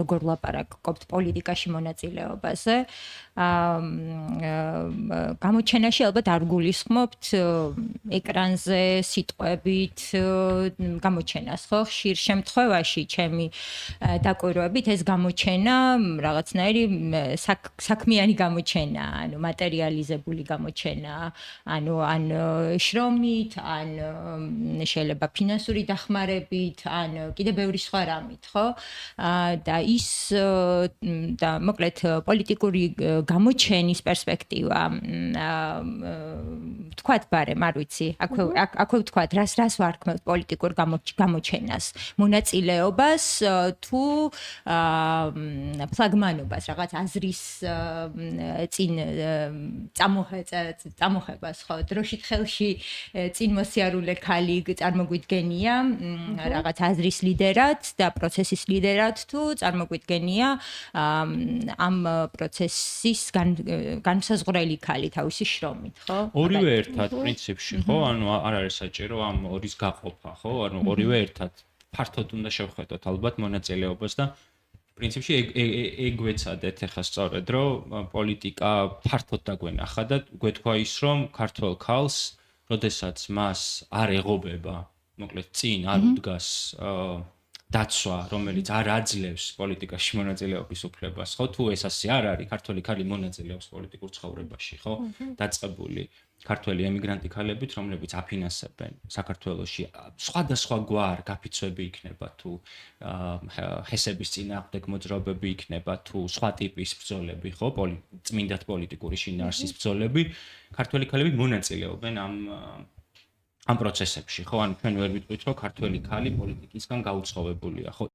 როგორ ვლაპარაკობთ პოლიტიკაში მონაწილეობაზე. გამოჩენაში ალბათ არ გულისხმობთ ეკრანზე სიტყვებით გამოჩენას, ხო? ხშირ შემთხვევაში ჩემი დაკვირვებით ეს გამოჩენა რაღაცნაირი საქმიანი გამოჩენა, ანუ მატერიალიზებული გამოჩენა, ანუ ან შრომით, ან შეიძლება ფინანსური დახმარებით, ან კიდე ბევრი სხვა რამით, ხო? და ის და მოკლედ პოლიტიკური გამოჩენის პერსპექტივა ვთქვათ ბარემ, არ ვიცი, აქვე ვთქვათ, რას ვარქმევთ პოლიტიკურ გამოჩენას, მონაწილეობას თუ ფლაგმანობას, რაღაც აზრის წინ წამოხებას, ხო, დროშით ხელში წინ მოსიარულე ქალი წარმოგვიდგენია რაღაც აზრის ლიდერად და პროცესის ლიდერად თუ წარმოგვიდგენია ამ პროცესის განსაზღვრელი ქალი თავისი შრომით, ხო? ორივე ერთად პრინციპში, ხო? ანუ არ არის საჭირო ამ ორის გაყოფა, ხო? ანუ ორივე ერთად ფართოდ უნდა შევხედოთ ალბათ მონაწილეობას და პრინციპში ეგ ვეცადეთ ახლა სწორედ, რომ პოლიტიკა ფართოდ დაგვენახა და გვეთქვა ის, რომ ქართველ ქალს, როდესაც მას არ ეღობება, მოკლედ წინ არ უდგას დაცვა, რომელიც არ აძლევს პოლიტიკაში მონაწილეობის უფლებას, ხო? თუ ეს ასე არ არის, ქართველი ქალი მონაწილეობს პოლიტიკურ ცხოვრებაში, ხო? დაწყებული ქართველი ემიგრანტი ქალებით, რომლებიც აფინანსებენ საქართველოში სხვადასხვა გვარ გაფიცვები იქნება თუ ხესების წინააღმდეგ მოძრაობები იქნება თუ სხვა ტიპის ბრძოლები, ხო? წმინდად პოლიტიკური შინაარსის ბრძოლები, ქართველი ქალები მონაწილეობენ ამ პროცესებში, ხო? ანუ ჩვენ ვერ ვიტყვით, რომ ქართველი ქალი პოლიტიკისგან გაუცხოვებულია, ხო?